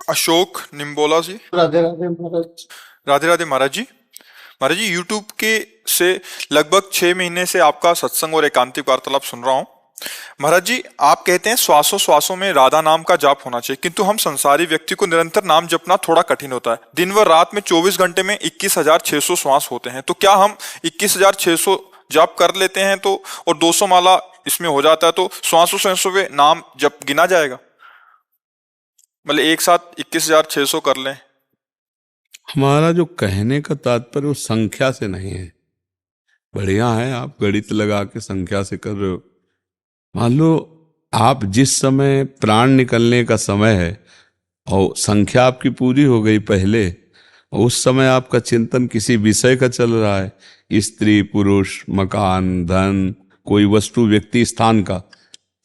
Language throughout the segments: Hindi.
अशोक निम्बोला जी। राधे राधे महाराज। राधे राधे महाराज जी। महाराज जी, यूट्यूब के से लगभग 6 महीने से आपका सत्संग और एकांतिक वार्तालाप सुन रहा हूँ। महाराज जी, आप कहते हैं श्वासों श्वासों में राधा नाम का जाप होना चाहिए, किंतु हम संसारी व्यक्ति को निरंतर नाम जपना थोड़ा कठिन होता है। दिन व रात में 24 घंटे में 21,600 श्वास होते हैं, तो क्या हम 21,600 जाप कर लेते हैं तो, और 200 माला इसमें हो जाता है, तो श्वासों श्वासों में नाम जप गिना जाएगा? मतलब एक साथ 21,600 कर लें? हमारा जो कहने का तात्पर्य वो संख्या से नहीं है। बढ़िया है, आप गणित लगा के संख्या से कर रहे हो। मान लो आप जिस समय प्राण निकलने का समय है और संख्या आपकी पूरी हो गई पहले, और उस समय आपका चिंतन किसी विषय का चल रहा है, स्त्री पुरुष, मकान, धन, कोई वस्तु, व्यक्ति, स्थान का,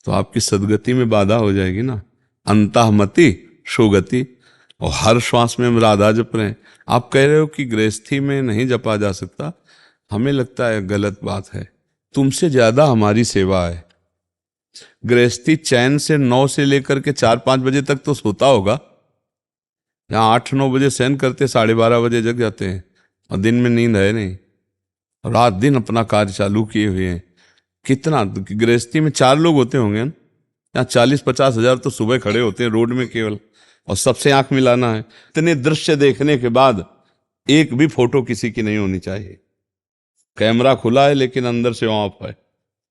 तो आपकी सदगति में बाधा हो जाएगी ना। अंतःमति सुगति। और हर श्वास में हम राधा जप रहे हैं। आप कह रहे हो कि गृहस्थी में नहीं जपा जा सकता, हमें लगता है गलत बात है। तुमसे ज्यादा हमारी सेवा है। गृहस्थी चैन से 9 से लेकर के 4-5 बजे तक तो सोता होगा। यहाँ 8-9 बजे शयन करते, 12:30 बजे जग जाते हैं, और दिन में नींद है नहीं, और रात दिन अपना कार्य चालू किए हुए हैं। कितना गृहस्थी में 4 लोग होते होंगे ना, यहाँ 40-50 हजार तो सुबह खड़े होते हैं रोड में केवल, और सबसे आंख मिलाना है। इतने दृश्य देखने के बाद एक भी फोटो किसी की नहीं होनी चाहिए। कैमरा खुला है लेकिन अंदर से ऑफ है।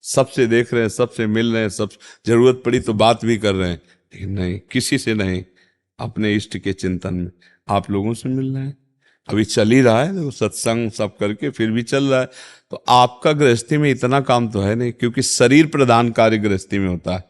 सबसे देख रहे हैं, सबसे मिल रहे हैं, सब जरूरत पड़ी तो बात भी कर रहे हैं, लेकिन नहीं, किसी से नहीं। अपने इष्ट के चिंतन में आप लोगों से मिल रहे हैं। अभी चल ही रहा है, देखो सत्संग सब करके फिर भी चल रहा है। तो आपका गृहस्थी में इतना काम तो है नहीं, क्योंकि शरीर प्रधान कार्य गृहस्थी में होता है।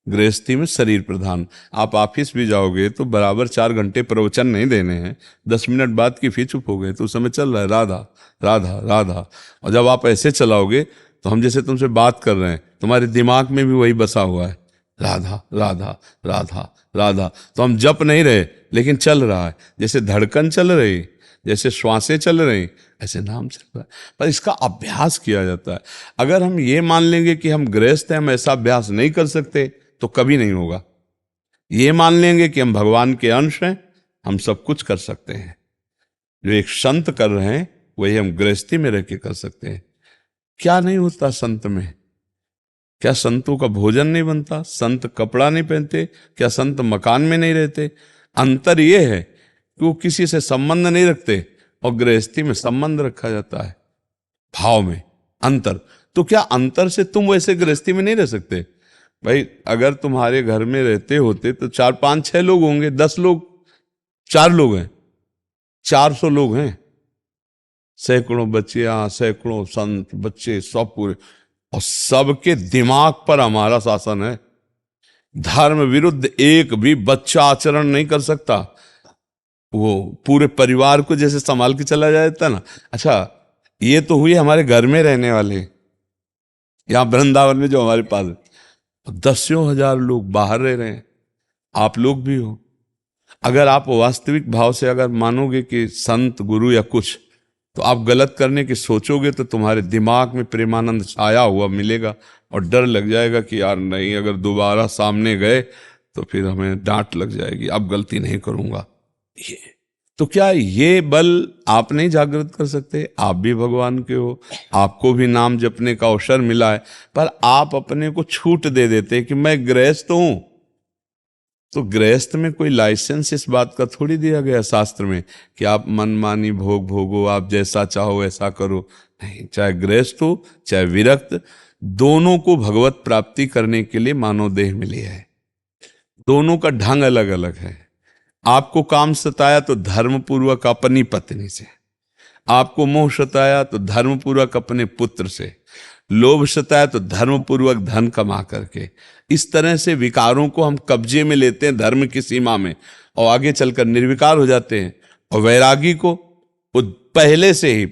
गृहस्थी में शरीर प्रधान। आप ऑफिस भी जाओगे तो बराबर 4 घंटे प्रवचन नहीं देने हैं, 10 मिनट बाद की फिर चुप हो गए, तो उस समय चल रहा है राधा राधा राधा। और जब आप ऐसे चलाओगे तो हम जैसे तुमसे बात कर रहे हैं, तुम्हारे दिमाग में भी वही बसा हुआ है, राधा राधा राधा राधा। तो हम जप नहीं रहे लेकिन चल रहा है, जैसे धड़कन चल रही, जैसे श्वासें चल रही, ऐसे नाम चल रहा है। पर इसका अभ्यास किया जाता है। अगर हम ये मान लेंगे कि हम गृहस्थ हैं, हम ऐसा अभ्यास नहीं कर सकते, तो कभी नहीं होगा। ये मान लेंगे कि हम भगवान के अंश हैं, हम सब कुछ कर सकते हैं। जो एक संत कर रहे हैं वही हम गृहस्थी में रह के कर सकते हैं। क्या नहीं होता संत में? क्या संतों का भोजन नहीं बनता? संत कपड़ा नहीं पहनते? क्या संत मकान में नहीं रहते? अंतर ये है कि वो किसी से संबंध नहीं रखते, और गृहस्थी में संबंध रखा जाता है, भाव में अंतर। तो क्या अंतर से तुम वैसे गृहस्थी में नहीं रह सकते? भाई अगर तुम्हारे घर में रहते होते तो 4-5-6 लोग होंगे, 10 लोग, 4 लोग हैं, 400 लोग हैं, सैकड़ों बच्चियां, सैकड़ों संत, बच्चे, सब पूरे, और सबके दिमाग पर हमारा शासन है। धर्म विरुद्ध एक भी बच्चा आचरण नहीं कर सकता। वो पूरे परिवार को जैसे संभाल के चला जाता ना। अच्छा, ये तो हुई हमारे घर में रहने वाले, यहाँ वृंदावन में जो हमारे पास है, 10,000 लोग बाहर रह रहे हैं, आप लोग भी हो। अगर आप वास्तविक भाव से अगर मानोगे कि संत गुरु या कुछ, तो आप गलत करने की सोचोगे तो तुम्हारे दिमाग में प्रेमानंद छाया हुआ मिलेगा, और डर लग जाएगा कि यार नहीं, अगर दोबारा सामने गए तो फिर हमें डांट लग जाएगी, अब गलती नहीं करूंगा। ये तो क्या ये बल आप नहीं जागृत कर सकते? आप भी भगवान के हो, आपको भी नाम जपने का अवसर मिला है, पर आप अपने को छूट दे देते कि मैं गृहस्थ हूं। तो गृहस्थ में कोई लाइसेंस इस बात का थोड़ी दिया गया शास्त्र में कि आप मनमानी भोग भोगो, आप जैसा चाहो ऐसा करो। नहीं, चाहे गृहस्थ हो चाहे विरक्त, दोनों को भगवत प्राप्ति करने के लिए मानव देह मिली है। दोनों का ढंग अलग अलग है। आपको काम सताया तो धर्मपूर्वक अपनी पत्नी से, आपको मोह सताया तो धर्मपूर्वक अपने पुत्र से, लोभ सताया तो धर्मपूर्वक धन कमा करके। इस तरह से विकारों को हम कब्जे में लेते हैं धर्म की सीमा में, और आगे चलकर निर्विकार हो जाते हैं। और वैरागी को वो पहले से ही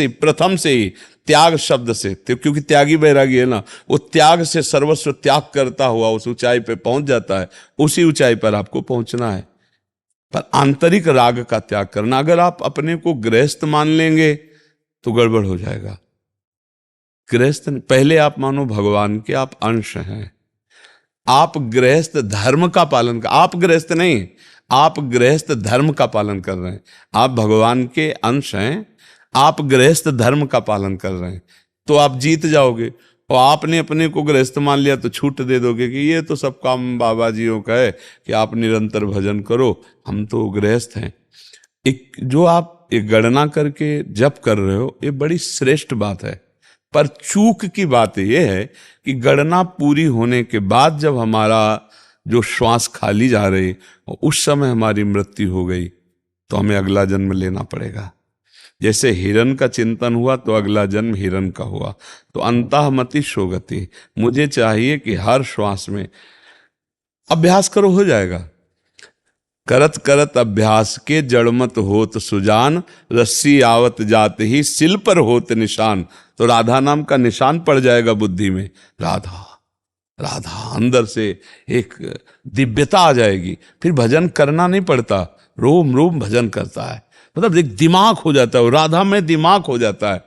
प्रथम से ही त्याग शब्द से, क्योंकि त्यागी वैरागी है ना, वो त्याग से सर्वस्व त्याग करता हुआ उस ऊंचाई पे पहुंच जाता है। उसी ऊंचाई पर आपको पहुंचना है, पर आंतरिक राग का त्याग करना। अगर आप अपने को गृहस्थ मान लेंगे तो गड़बड़ हो जाएगा। गृहस्थ पहले आप मानो भगवान के आप अंश हैं, आप गृहस्थ धर्म का पालन कर, आप गृहस्थ नहीं, आप गृहस्थ धर्म का पालन कर रहे हैं। आप भगवान के अंश हैं, आप गृहस्थ धर्म का पालन कर रहे हैं, तो आप जीत जाओगे। और आपने अपने को गृहस्थ मान लिया तो छूट दे दोगे कि ये तो सब काम बाबा जियों का है कि आप निरंतर भजन करो, हम तो गृहस्थ हैं। एक जो आप एक गणना करके जप कर रहे हो, ये बड़ी श्रेष्ठ बात है। पर चूक की बात यह है कि गणना पूरी होने के बाद जब हमारा जो श्वास खाली जा रही और उस समय हमारी मृत्यु हो गई, तो हमें अगला जन्म लेना पड़ेगा। जैसे हिरण का चिंतन हुआ तो अगला जन्म हिरण का हुआ। तो अंतःमति शोगति, मुझे चाहिए कि हर श्वास में अभ्यास करो, हो जाएगा। करत करत अभ्यास के जड़मत होत सुजान, रस्सी आवत जात ही सिल पर होत निशान। तो राधा नाम का निशान पड़ जाएगा बुद्धि में, राधा राधा, अंदर से एक दिव्यता आ जाएगी। फिर भजन करना नहीं पड़ता, रोम रोम भजन करता है, मतलब एक दिमाग हो जाता है, राधा में दिमाग हो जाता है।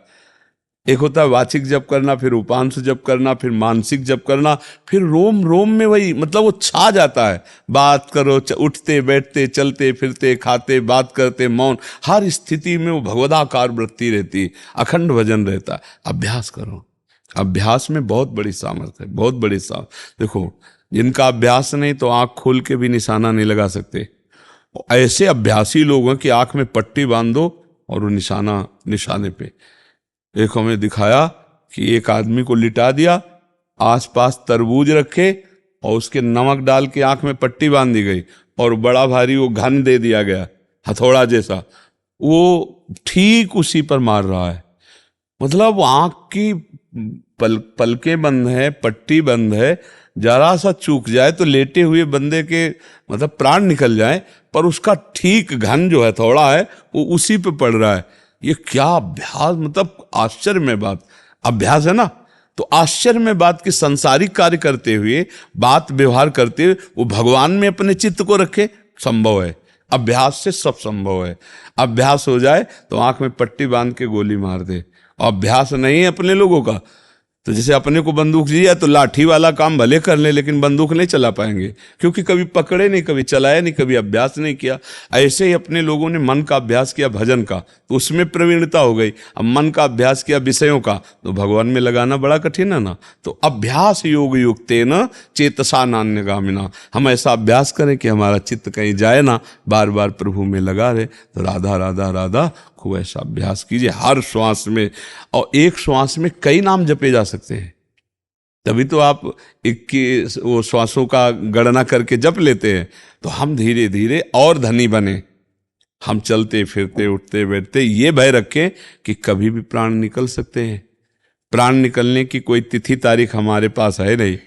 एक होता है वाचिक जप करना, फिर उपांश जप करना, फिर मानसिक जप करना, फिर रोम रोम में वही, मतलब वो छा जाता है। बात करो, उठते बैठते चलते फिरते खाते बात करते मौन, हर स्थिति में वो भगवदाकार वृत्ति रहती, अखंड भजन रहता है। अभ्यास करो, अभ्यास में बहुत बड़ी सामर्थ्य है, बहुत बड़ी सामर्थ्य। देखो, जिनका अभ्यास नहीं तो आंख खोल के भी निशाना नहीं लगा सकते। ऐसे अभ्यासी लोगों की आंख में पट्टी बांध दो और वो निशाने पे। एक हमें दिखाया कि एक आदमी को लिटा दिया, आसपास तरबूज रखे और उसके नमक डाल के आंख में पट्टी बांध दी गई और बड़ा भारी वो घन दे दिया गया, हथौड़ा जैसा, वो ठीक उसी पर मार रहा है। मतलब आंख की पलकें बंद है, पट्टी बंद है, जरा सा चूक जाए तो लेटे हुए बंदे के मतलब प्राण निकल जाए, पर उसका ठीक घन जो है थोड़ा है वो उसी पे पड़ रहा है। ये क्या अभ्यास, मतलब आश्चर्य में बात, अभ्यास है ना। तो आश्चर्य में बात कि संसारिक कार्य करते हुए, बात व्यवहार करते हुए वो भगवान में अपने चित्त को रखे, संभव है। अभ्यास से सब संभव है। अभ्यास हो जाए तो आंख में पट्टी बांध के गोली मार दे। और अभ्यास नहीं है अपने लोगों का, तो जैसे अपने को बंदूक दी है तो लाठी वाला काम भले कर ले लेकिन बंदूक नहीं चला पाएंगे, क्योंकि कभी पकड़े नहीं, कभी चलाया नहीं, कभी अभ्यास नहीं किया। ऐसे ही अपने लोगों ने मन का अभ्यास किया, भजन का, तो उसमें प्रवीणता हो गई। अब मन का अभ्यास किया विषयों का, तो भगवान में लगाना बड़ा कठिन है ना। तो अभ्यास योग युक्तेन चेतसा नान्यगामिना, हम ऐसा अभ्यास करें कि हमारा चित्त कहीं जाए ना, बार बार प्रभु में लगा रहे। तो राधा राधा राधा खूब ऐसा अभ्यास कीजिए हर श्वास में। और एक श्वास में कई नाम जपे जा सकते हैं, तभी तो आप 21 वो श्वासों का गणना करके जप लेते हैं। तो हम धीरे धीरे और धनी बने। हम चलते फिरते उठते बैठते ये भय रखें कि कभी भी प्राण निकल सकते हैं। प्राण निकलने की कोई तिथि तारीख हमारे पास है नहीं,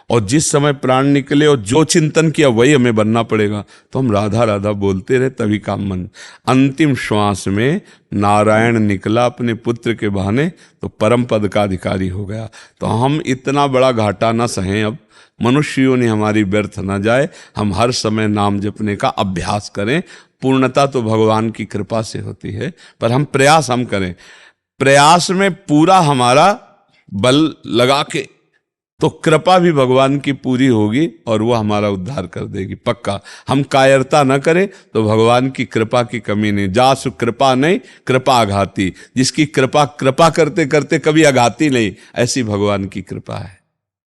और जिस समय प्राण निकले और जो चिंतन किया वही हमें बनना पड़ेगा। तो हम राधा राधा बोलते रहे, तभी काम मन। अंतिम श्वास में नारायण निकला अपने पुत्र के बहाने, तो परम पद का अधिकारी हो गया। तो हम इतना बड़ा घाटा ना सहें, अब मनुष्यों ने हमारी व्यर्थ ना जाए। हम हर समय नाम जपने का अभ्यास करें। पूर्णता तो भगवान की कृपा से होती है, पर हम प्रयास हम करें। प्रयास में पूरा हमारा बल लगा के, तो कृपा भी भगवान की पूरी होगी और वो हमारा उद्धार कर देगी, पक्का। हम कायरता न करें तो भगवान की कृपा की कमी नहीं। जासु कृपा नहीं कृपा आघाती, जिसकी कृपा करते करते कभी आघाती नहीं, ऐसी भगवान की कृपा है।